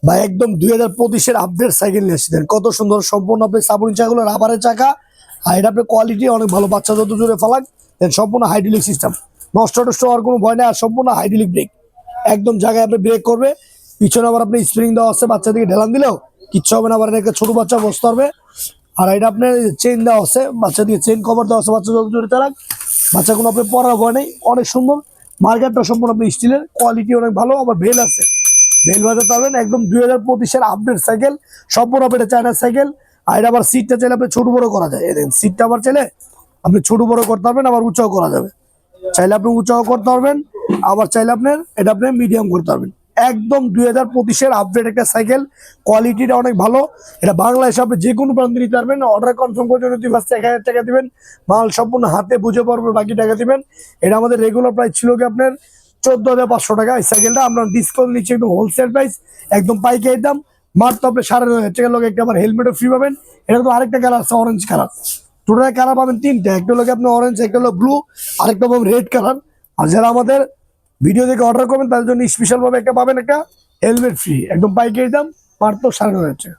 ভাই একদম 2025-এর update cycle নিয়ে এসেছেন, কত সুন্দর সম্পূর্ণ আপনি সাবুন চাকাগুলো রাবারের চাকা, আর এটা আপনার কোয়ালিটি অনেক ভালো, বাচ্চা যত জোরে ফেলাক দেন সম্পূর্ণ হাইড্রোলিক সিস্টেম, নষ্ট টষ্ট হওয়ার কোনো ভয় নেই। আর সম্পূর্ণ হাইড্রোলিক ব্রেক, একদম জায়গায় আপনি ব্রেক করবে। পিছনে আবার আপনি স্প্রিং দেওয়া আছে, বাচ্চা দিকে ঢেলান দিলেও কিচ্ছু হবে না, আবার একটা ছোট বাচ্চা বসতে পারবে। আর এটা আপনার চেন দেওয়া আছে, বাচ্চা দিয়ে চেন কভার দেওয়া আছে, বাচ্চা যত জোরে চালাক বাচ্চা কোনো আপনি পড়ার ভয় নেই, অনেক সুন্দর। মার্কেটটা সম্পূর্ণ আপনি স্টিলের, কোয়ালিটি অনেক ভালো, আবার ভেল আছে, বেল বাজাতে পারবেন। একদম 2025-এর আপডেট সাইকেল, সম্পূর্ণ এটা চায়নার সাইকেল। আর এটা আবার সিটটা চাইলে আপনি ছোট বড় করা যায়, দেখেন সিটটা আবার চাইলে আপনি ছোট বড় করতে পারবেন, আবার উঁচাও করা যাবে। চাইলে আপনি উঁচাও করতে পারবেন, আবার চাইলে আপনার এটা আপনি মিডিয়াম করতে পারবেন। একদম 2025-এর আপডেট একটা সাইকেল, কোয়ালিটিটা অনেক ভালো। এটা বাংলাদেশে আপনি যে কোনো প্রান্তে নিতে পারবেন। অর্ডার কনফার্ম করে যদি ফার্স্ট 1000 টাকা দিবেন, মাল সম্পূর্ণ হাতে বুঝে পারবেন, বাকি টাকা দিবেন। এটা আমাদের রেগুলার প্রাইস ছিল কি আপনার 14,500 টাকা। এই সাইকেলটা আমরা ডিসকাউন্ট নিচ্ছি একদম হোলসেল প্রাইস, একদম পাইকারি দাম, মাত্র আপনি 9,500 টাকার লোক একটা আমার হেলমেটও ফ্রি পাবেন। এটা তো আরেকটা কালার আছে, অরেঞ্জ কালার। টোটাল কালার পাবেন তিনটা, একটা লোক আপনি অরেঞ্জ, একটা হলো ব্লু, আরেকটা পাবেন রেড কালার। আর যারা আমাদের ভিডিও দেখে অর্ডার করবেন তাদের জন্য স্পেশাল ভাবে একটা পাবেন একটা হেলমেট ফ্রি, একদম পাইকারি দাম, মাত্র 9,500 টাকা।